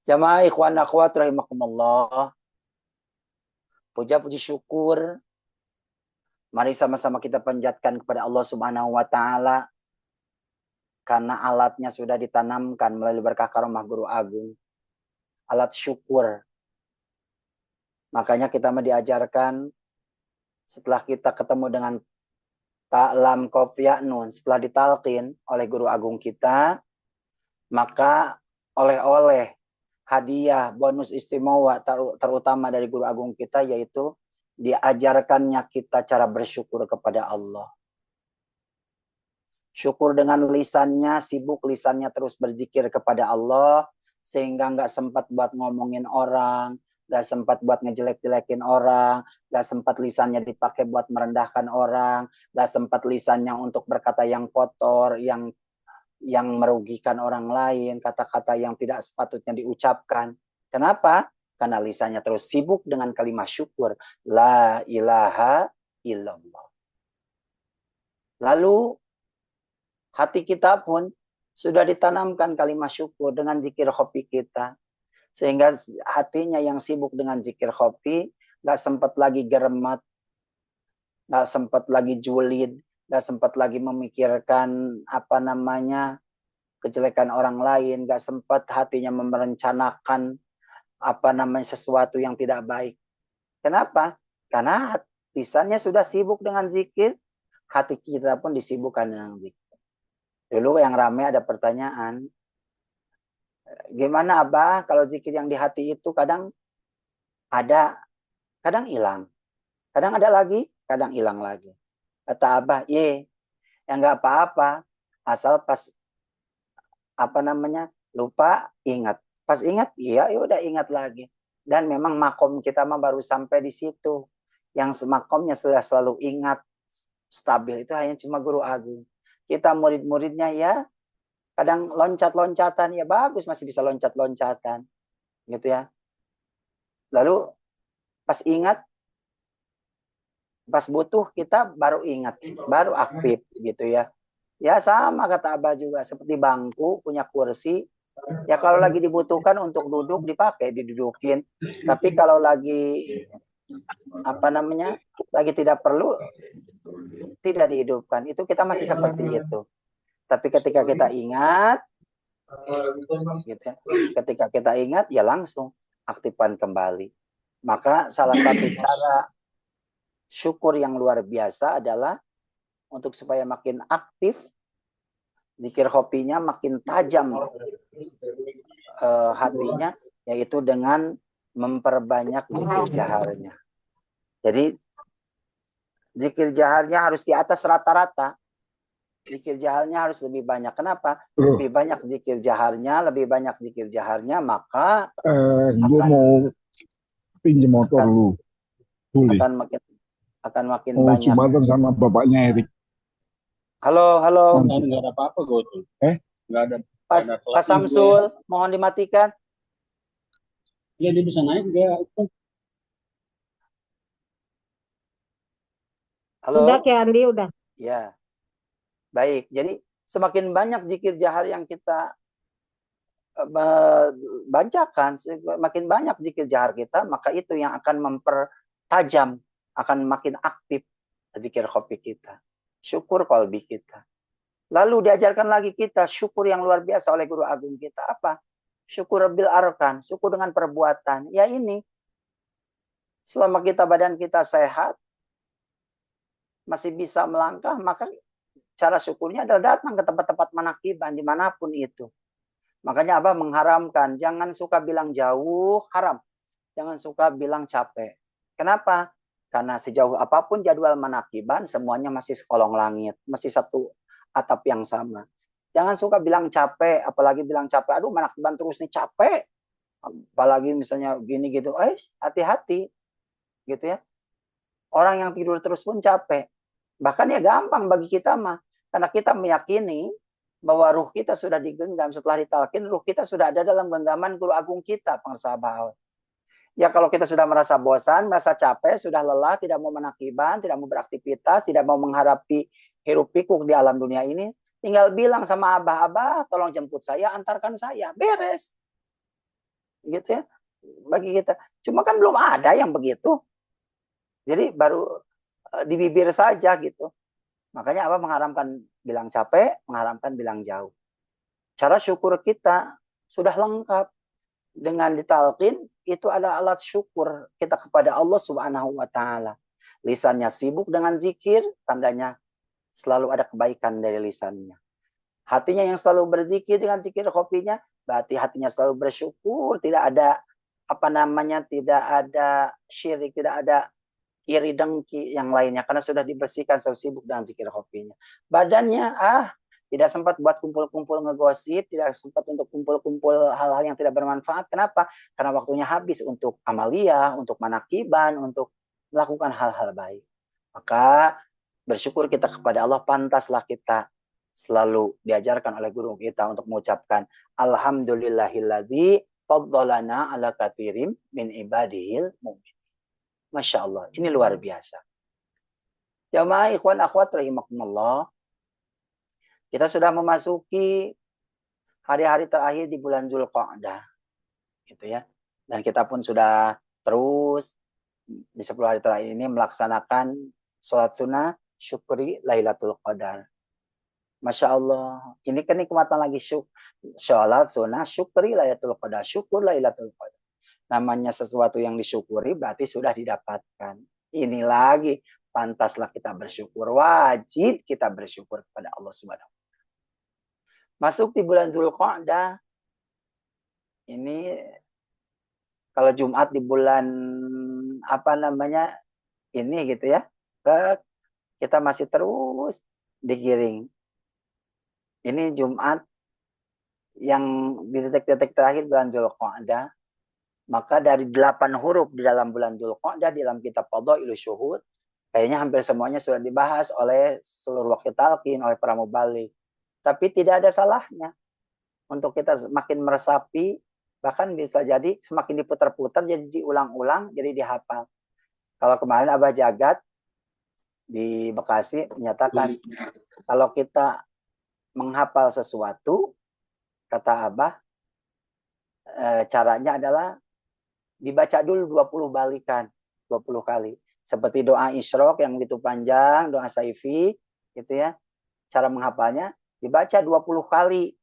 Jamaah ikhwan akhwat rahimakumullah. Puja puji syukur. Mari sama-sama kita panjatkan kepada Allah Subhanahu wa taala karena alatnya sudah ditanamkan melalui berkah karomah guru agung. Alat syukur. Makanya kita diajarkan setelah kita ketemu dengan ta'lam qaf ya nun, setelah ditalqin oleh guru agung kita, maka oleh-oleh hadiah bonus istimewa terutama dari guru agung kita yaitu diajarkannya kita cara bersyukur kepada Allah. Syukur dengan lisannya, sibuk lisannya terus berzikir kepada Allah, sehingga nggak sempat buat ngomongin orang, nggak sempat buat ngejelek-jelekin orang, nggak sempat lisannya dipakai buat merendahkan orang, nggak sempat lisannya untuk berkata yang kotor, yang merugikan orang lain, kata-kata yang tidak sepatutnya diucapkan. Kenapa? Karena lisannya terus sibuk dengan kalimat syukur. La ilaha illallah. Lalu hati kita pun sudah ditanamkan kalimat syukur dengan zikir khofi kita. Sehingga hatinya yang sibuk dengan zikir khofi, gak sempat lagi geremat, gak sempat lagi julid, gak sempat lagi memikirkan kejelekan orang lain, gak sempat hatinya merencanakan sesuatu yang tidak baik. Kenapa? Karena lisannya sudah sibuk dengan zikir, hati kita pun disibukkan dengan zikir. Dulu yang ramai ada pertanyaan, gimana Abah kalau zikir yang di hati itu kadang ada, kadang hilang. Kadang ada lagi, kadang hilang lagi. Kata Abah, yang nggak apa-apa, asal pas lupa ingat. Pas ingat, iya ya udah ingat lagi. Dan memang makom kita mah baru sampai di situ. Yang makomnya sudah selalu ingat, stabil itu hanya cuma guru agung. Kita murid-muridnya ya kadang loncat-loncatan, ya bagus masih bisa loncat-loncatan. Gitu ya. Lalu pas ingat, pas butuh kita baru ingat, baru aktif gitu ya. Ya sama kata Abah juga, seperti bangku punya kursi. Ya kalau lagi dibutuhkan untuk duduk dipakai, didudukin. Tapi kalau lagi lagi tidak perlu, tidak dihidupkan. Itu kita masih seperti itu. Tapi ketika kita ingat, gitu ya, ketika kita ingat ya langsung aktifkan kembali. Maka salah satu cara syukur yang luar biasa adalah untuk supaya makin aktif, zikir hobinya makin tajam hatinya, yaitu dengan memperbanyak zikir jaharnya. Jadi zikir jaharnya harus di atas rata-rata. Zikir jaharnya harus lebih banyak. Kenapa? Lebih banyak zikir jaharnya, maka gue mau pinjam motor lu. Boleh. Akan makin mau banyak. Jumatan sama bapaknya Erik. Halo. Nggak ada apa-apa gue tuh. Nggak ada. Pak Samsul, mohon dimatikan. Iya, dia bisa naik nggak? Halo. Udah Ki Andi, udah. Ya. Baik, jadi semakin banyak zikir jahar yang kita bacakan, makin banyak zikir jahar kita, maka itu yang akan mempertajam, akan makin aktif zikir khofi kita. Syukur qalbi kita. Lalu diajarkan lagi kita syukur yang luar biasa oleh guru agung kita. Apa? Syukur bil arkan, syukur dengan perbuatan. Ya ini, selama badan kita sehat, masih bisa melangkah, maka cara syukurnya adalah datang ke tempat-tempat manakiban dimanapun itu. Makanya Abah mengharamkan, jangan suka bilang jauh, haram. Jangan suka bilang capek. Kenapa? Karena sejauh apapun jadwal manakiban, semuanya masih sekolong langit, masih satu atap yang sama. Jangan suka bilang capek, apalagi bilang capek, aduh manakiban terus nih capek. Apalagi misalnya gini gitu, hati-hati. Gitu ya. Orang yang tidur terus pun capek. Bahkan ya gampang bagi kita mah. Karena kita meyakini bahwa ruh kita sudah digenggam. Setelah ditalkin, ruh kita sudah ada dalam genggaman guru agung kita, pengersahabat. Ya kalau kita sudah merasa bosan, merasa capek, sudah lelah, tidak mau menakiban, tidak mau beraktivitas, tidak mau menghadapi hiruk pikuk di alam dunia ini, tinggal bilang sama Abah, tolong jemput saya, antarkan saya. Beres. gitu ya, bagi kita. Cuma kan belum ada yang begitu. Jadi baru di bibir saja gitu. Makanya Abah mengharamkan bilang capek, mengharamkan bilang jauh. Cara syukur kita sudah lengkap. Dengan ditalqin, itu adalah alat syukur kita kepada Allah Subhanahu wa Ta'ala. Lisannya sibuk dengan zikir, tandanya selalu ada kebaikan dari lisannya. Hatinya yang selalu berzikir dengan zikir kopinya, berarti hatinya selalu bersyukur, tidak ada tidak ada syirik, tidak ada iri dengki yang lainnya karena sudah dibersihkan, selalu sibuk dengan zikir kopinya. Badannya tidak sempat buat kumpul-kumpul ngegosip, tidak sempat untuk kumpul-kumpul hal-hal yang tidak bermanfaat. Kenapa? Karena waktunya habis untuk amalia, untuk manakiban, untuk melakukan hal-hal baik. Maka bersyukur kita kepada Allah, pantaslah kita selalu diajarkan oleh guru kita untuk mengucapkan alhamdulillahilladzi faddalana ala katsirin min ibadihil mu'min. Masya Allah, ini luar biasa. Jamaah ikhwan akhwat rahimakumullah, kita sudah memasuki hari-hari terakhir di bulan Dzulqa'dah, gitu ya. Dan kita pun sudah terus di 10 hari terakhir ini melaksanakan sholat sunnah syukri Lailatul Qadar. Masya Allah, ini kenikmatan lagi sholat sunnah syukri Lailatul Qadar, syukur Lailatul Qadar. Namanya sesuatu yang disyukuri berarti sudah didapatkan. Ini lagi, pantaslah kita bersyukur, wajib kita bersyukur kepada Allah Subhanahu. Masuk di bulan Dzulqa'dah, ini kalau Jumat di bulan ini gitu ya, kita masih terus digiring. Ini Jumat yang di detik-detik terakhir bulan Dzulqa'dah, maka dari 8 huruf di dalam bulan Dzulqa'dah di dalam kitab Fadhailus Syuhur, kayaknya hampir semuanya sudah dibahas oleh seluruh wakil talqin, oleh para mubalik. Tapi tidak ada salahnya untuk kita semakin meresapi, bahkan bisa jadi semakin diputar-putar, jadi diulang-ulang, jadi dihafal. Kalau kemarin Abah Jagat di Bekasi menyatakan, kalau kita menghafal sesuatu, kata Abah, caranya adalah dibaca dulu 20 balikan, 20 kali. Seperti doa Isyraq yang begitu panjang, doa Saifi, gitu ya. Cara menghafalnya dibaca 20 kali.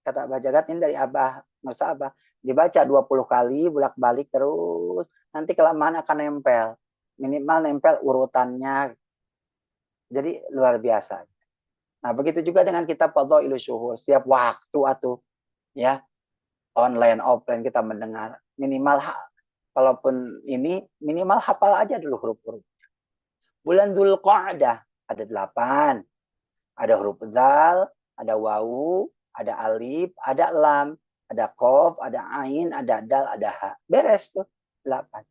Kata Abah Jagat, ini dari Abah, Masa Abah. Dibaca 20 kali, bolak-balik terus. Nanti kelamaan akan nempel. Minimal nempel urutannya. Jadi luar biasa. Nah, begitu juga dengan kitab Fadhailus Syuhur. Setiap waktu ya, online, offline kita mendengar. Minimal kalaupun ini minimal hafal aja dulu huruf-huruf. Bulan Dzulqa'dah ada 8. Ada huruf dzal, ada wawu, ada alif, ada lam, ada qaf, ada ain, ada dal, ada ha. Beres tuh 8.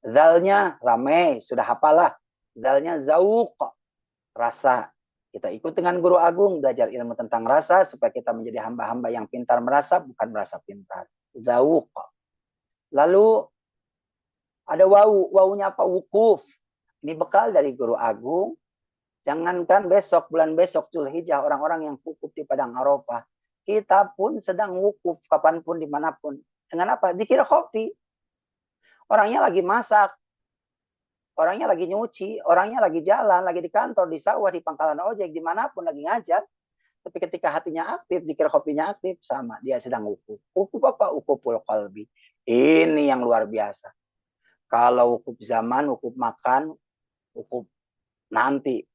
Dzalnya rame, sudah hafal lah. Dzalnya zauq, rasa. Kita ikut dengan guru agung, belajar ilmu tentang rasa supaya kita menjadi hamba-hamba yang pintar merasa, bukan merasa pintar. Zauq. Lalu ada wawu, wawunya apa? Wukuf. Ini bekal dari guru agung. Jangankan besok, bulan besok Dzulhijjah, orang-orang yang wukuf di Padang Arafah, kita pun sedang wukuf kapanpun, dimanapun. Dengan apa? Dzikir khofi. Orangnya lagi masak, orangnya lagi nyuci, orangnya lagi jalan, lagi di kantor, di sawah, di pangkalan ojek, dimanapun lagi ngajar. Tapi ketika hatinya aktif, zikir khofinya aktif, sama. Dia sedang wukuf. Wukuf apa? Wukuful qalbi. Ini yang luar biasa. Kalau wukuf zaman, wukuf makan, wukuf nanti.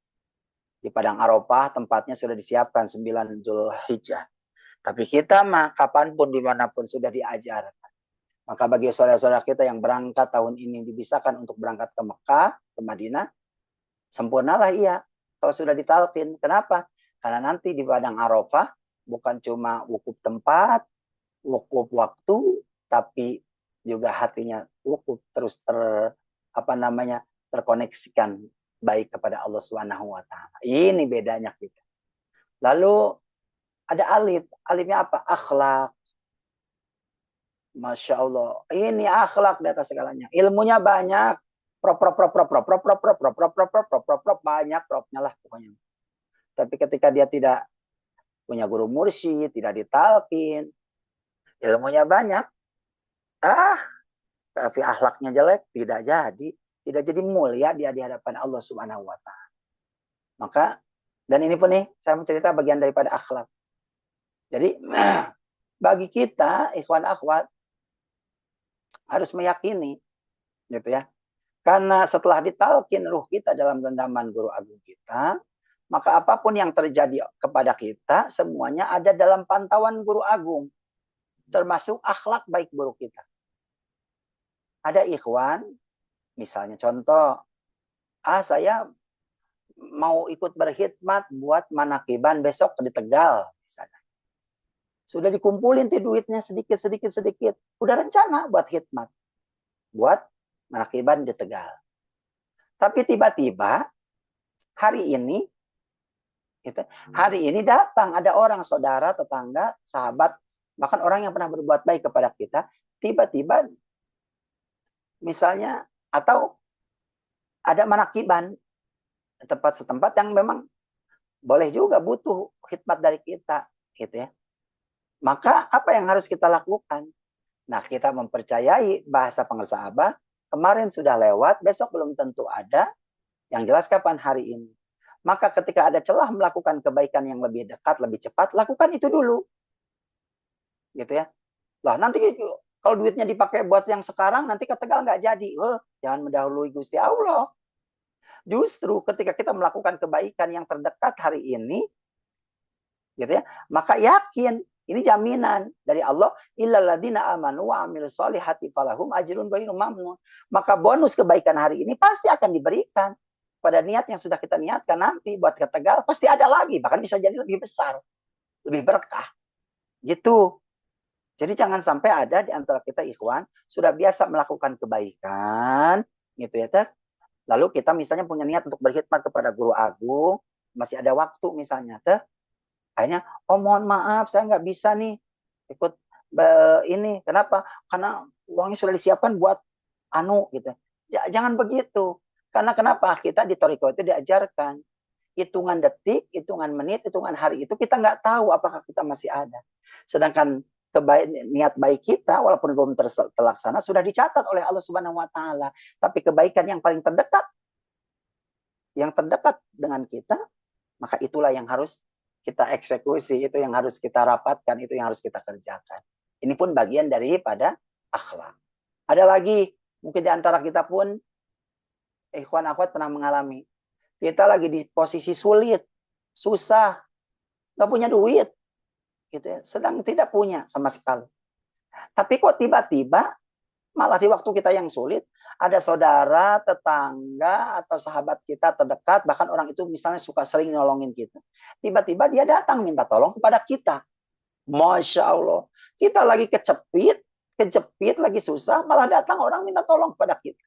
Di Padang Arafah tempatnya sudah disiapkan 9 Dzulhijjah. Tapi kita mah kapanpun, dimanapun sudah diajarkan. Maka bagi saudara-saudara kita yang berangkat tahun ini dibisahkan untuk berangkat ke Mekah, ke Madinah, sempurnalah iya. Kalau sudah ditalqin. Kenapa? Karena nanti di Padang Arafah bukan cuma wukuf tempat, wukuf waktu, tapi juga hatinya wukuf terus terkoneksikan baik kepada Allah Subhanahu wa Ta'ala. Ini bedanya kita. Lalu ada alif. Alifnya apa? Akhlak. Masya Allah. Ini akhlak di atas segalanya. Ilmunya banyak. Banyak propnya lah pokoknya. Tapi ketika dia tidak punya guru mursyid, tidak ditalqin, ilmunya banyak, Tapi akhlaknya jelek, tidak jadi. Tidak jadi mulia dia di hadapan Allah Subhanahu wa Ta'ala. Maka, dan ini pun nih, saya mencerita bagian daripada akhlak. Jadi, bagi kita, ikhwan akhwat, harus meyakini, gitu ya. Karena setelah ditalkin ruh kita dalam genggaman guru agung kita, maka apapun yang terjadi kepada kita, semuanya ada dalam pantauan guru agung. Termasuk akhlak baik buruk kita. Ada ikhwan, misalnya contoh, saya mau ikut berkhidmat buat manakiban besok di Tegal. Misalnya. Sudah dikumpulin tuh duitnya sedikit. Udah rencana buat khidmat. Buat manakiban di Tegal. Tapi tiba-tiba hari ini datang ada orang, saudara, tetangga, sahabat, bahkan orang yang pernah berbuat baik kepada kita, tiba-tiba misalnya, atau ada manakiban tempat setempat yang memang boleh juga butuh khidmat dari kita, gitu ya. Maka apa yang harus kita lakukan? Nah, kita mempercayai bahasa pengersa Abah, kemarin sudah lewat, besok belum tentu ada, yang jelas kapan hari ini. Maka ketika ada celah melakukan kebaikan yang lebih dekat, lebih cepat, lakukan itu dulu. Gitu ya. Lah, nanti kalau duitnya dipakai buat yang sekarang, nanti ke Tegal nggak jadi. Jangan mendahului Gusti Allah. Justru ketika kita melakukan kebaikan yang terdekat hari ini, gitu ya, maka yakin ini jaminan dari Allah, illal ladzina amanu wa amilus solihati falahum ajrun ghairu mamnun. Maka bonus kebaikan hari ini pasti akan diberikan pada niat yang sudah kita niatkan nanti buat ke Tegal, pasti ada lagi, bahkan bisa jadi lebih besar, lebih berkah. Gitu. Jadi jangan sampai ada di antara kita ikhwan sudah biasa melakukan kebaikan, gitu ya, teh. Lalu kita misalnya punya niat untuk berkhidmat kepada guru agung, masih ada waktu misalnya, teh. Akhirnya, mohon maaf, saya nggak bisa nih ikut ini. Kenapa? Karena uangnya sudah disiapkan buat gitu. Jangan begitu. Karena kenapa? Kita di Toriko itu diajarkan hitungan detik, hitungan menit, hitungan hari itu kita nggak tahu apakah kita masih ada. Sedangkan niat baik kita walaupun belum terlaksana sudah dicatat oleh Allah Subhanahu wa Ta'ala. Tapi kebaikan yang paling terdekat, yang terdekat dengan kita, maka itulah yang harus kita eksekusi, itu yang harus kita rapatkan, itu yang harus kita kerjakan. Ini pun bagian daripada akhlak. Ada lagi, mungkin di antara kita pun, ikhwan akhwat pernah mengalami, kita lagi di posisi sulit, susah, nggak punya duit, gitu ya, sedang tidak punya sama sekali. Tapi kok tiba-tiba, malah di waktu kita yang sulit, ada saudara, tetangga, atau sahabat kita terdekat, bahkan orang itu misalnya suka sering nolongin kita. Tiba-tiba dia datang minta tolong kepada kita. Masya Allah. Kita lagi kejepit, lagi susah, malah datang orang minta tolong kepada kita.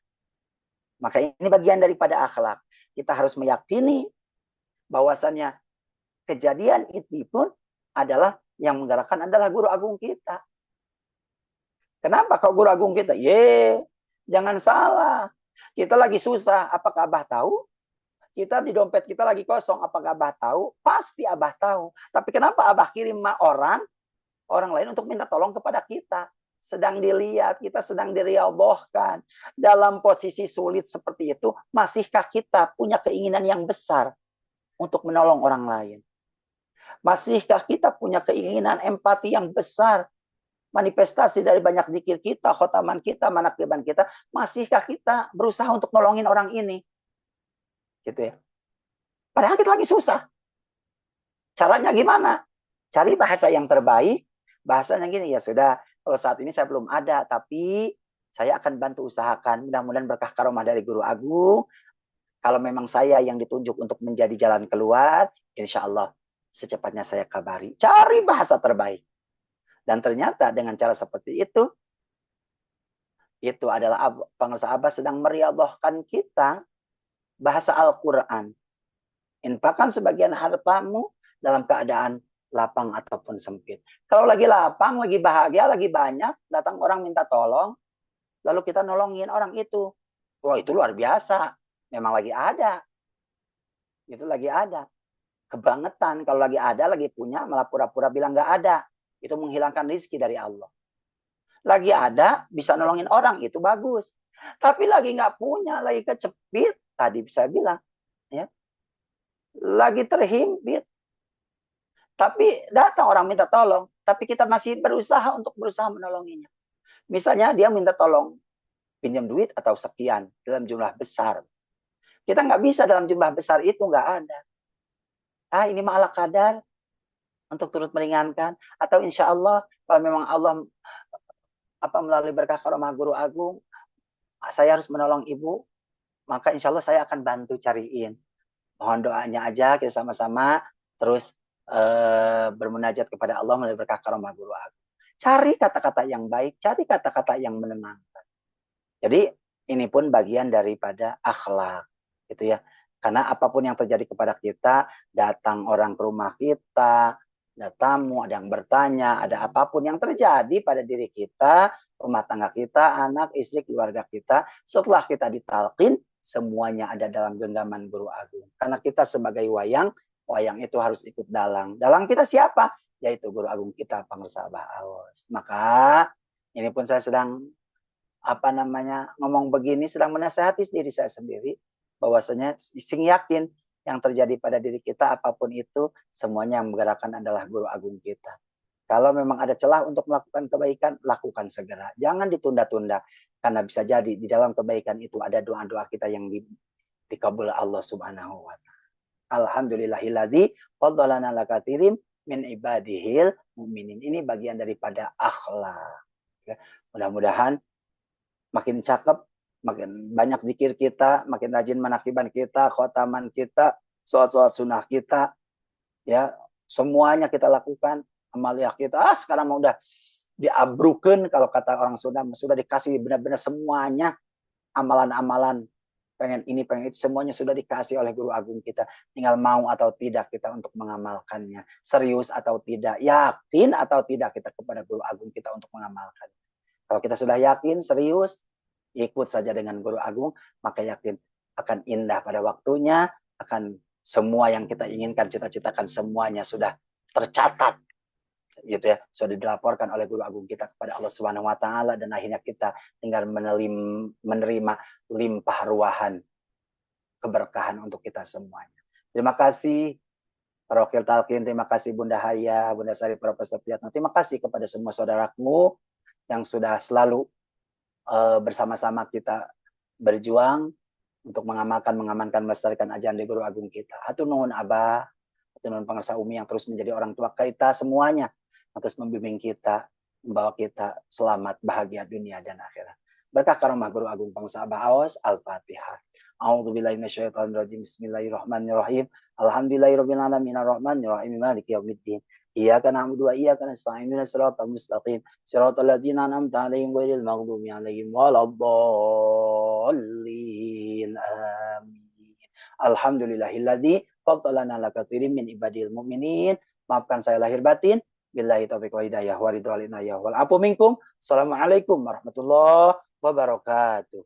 Maka ini bagian daripada akhlak. Kita harus meyakini bahwasannya kejadian itu pun adalah yang menggerakkan adalah guru agung kita. Kenapa kau guru agung kita? Jangan salah. Kita lagi susah. Apakah Abah tahu? Kita di dompet kita lagi kosong. Apakah Abah tahu? Pasti Abah tahu. Tapi kenapa Abah kirim orang lain untuk minta tolong kepada kita? Sedang dilihat, kita sedang diriabohkan. Dalam posisi sulit seperti itu, masihkah kita punya keinginan yang besar untuk menolong orang lain? Masihkah kita punya keinginan empati yang besar? Manifestasi dari banyak zikir kita, khotaman kita, manakiban kita, masihkah kita berusaha untuk nolongin orang ini? Gitu ya. Padahal kita lagi susah. Caranya gimana? Cari bahasa yang terbaik. Bahasanya gini, ya sudah, kalau saat ini saya belum ada, tapi saya akan bantu usahakan. Mudah-mudahan berkah karomah dari guru agung. Kalau memang saya yang ditunjuk untuk menjadi jalan keluar, insya Allah secepatnya saya kabari. Cari bahasa terbaik. Dan ternyata dengan cara seperti itu adalah pengersa Abah sedang meriadhahkan kita bahasa Al-Quran. Infakkan sebagian hartamu dalam keadaan lapang ataupun sempit. Kalau lagi lapang, lagi bahagia, lagi banyak, datang orang minta tolong, lalu kita nolongin orang itu. Wah, itu luar biasa. Memang lagi ada. Itu lagi ada. Kebangetan. Kalau lagi ada, lagi punya, malah pura-pura bilang nggak ada. Itu menghilangkan rizki dari Allah. Lagi ada, bisa nolongin orang, itu bagus. Tapi lagi nggak punya, lagi kecepit, tadi bisa bilang, ya, lagi terhimpit. Tapi datang orang minta tolong, tapi kita masih berusaha menolonginya. Misalnya dia minta tolong pinjam duit atau sekian dalam jumlah besar. Kita nggak bisa dalam jumlah besar itu, nggak ada. Ini malah kadar untuk turut meringankan. Atau insya Allah, kalau memang Allah melalui berkah karomah guru agung, saya harus menolong ibu, maka insya Allah saya akan bantu cariin. Mohon doanya aja kita sama-sama terus bermunajat kepada Allah melalui berkah karomah guru agung. Cari kata-kata yang baik, cari kata-kata yang menenangkan. Jadi ini pun bagian daripada akhlak, gitu ya. Karena apapun yang terjadi kepada kita, datang orang ke rumah kita, ada tamu, ada yang bertanya, ada apapun yang terjadi pada diri kita, rumah tangga kita, anak, istri, keluarga kita, setelah kita ditalkin, semuanya ada dalam genggaman guru agung. Karena kita sebagai wayang itu harus ikut dalang. Dalang kita siapa? Yaitu guru agung kita, Pangresa Abah Aos. Maka ini pun saya sedang ngomong begini, sedang menasihati diri saya sendiri, bahwasanya sing yakin yang terjadi pada diri kita apapun itu, semuanya yang menggerakkan adalah guru agung kita. Kalau memang ada celah untuk melakukan kebaikan, lakukan segera. Jangan ditunda-tunda. Karena bisa jadi di dalam kebaikan itu ada doa-doa kita yang dikabul Allah Subhanahu wa ta'ala. Alhamdulillahilladzi faddalana ala katsirin min ibadihil mu'minin. Ini bagian daripada akhlak. Ya, mudah-mudahan makin cakep, makin banyak zikir kita, makin rajin manakiban kita, khotaman kita, sholat-sholat sunnah kita, ya, semuanya kita lakukan, amaliyah kita, sekarang udah diabrukan, kalau kata orang Sunda, sudah dikasih benar-benar semuanya, amalan-amalan, pengen ini, pengen itu, semuanya sudah dikasih oleh guru agung kita, tinggal mau atau tidak kita untuk mengamalkannya, serius atau tidak, yakin atau tidak kita kepada guru agung kita untuk mengamalkannya. Kalau kita sudah yakin, serius, ikut saja dengan guru agung, maka yakin akan indah pada waktunya, akan semua yang kita inginkan, cita-citakan semuanya sudah tercatat, gitu ya, sudah dilaporkan oleh guru agung kita kepada Allah Subhanahu wa ta'ala, dan akhirnya kita tinggal menerima limpah ruahan keberkahan untuk kita semuanya. Terima kasih para wakil talqin, terima kasih Bunda Haya, Bunda Sari, Profesor Priyatno, terima kasih kepada semua saudaraku yang sudah selalu bersama-sama kita berjuang untuk mengamankan, melestarikan ajaran di guru agung kita. Hatur nuhun Abah, hatur nuhun Pangresa Umi yang terus menjadi orang tua kita semuanya, yang terus membimbing kita, membawa kita selamat, bahagia dunia dan akhirat. Berkah karomah guru agung Pangresa Abah Aos, Al-Fatihah. A'udzubillahi minasyaitonirrajim. Bismillahirrahmanirrahim. Alhamdulillahirabbil alamin arrahmanir rahim maliki yaumiddin. Iyyaka na'budu wa iyyaka nasta'in ihdinas siratal mustaqim siratal ladzina an'amta 'alaihim ghairil maghdubi 'alaihim waladdallin. Amin. Alhamdulillahilladzi faddalana ala katsirin min ibadil mu'minin. Maafkan saya lahir batin. Billahi taufiq wa hidayah wa ridwal inayah wal afu minkum. Assalamualaikum warahmatullahi wabarakatuh.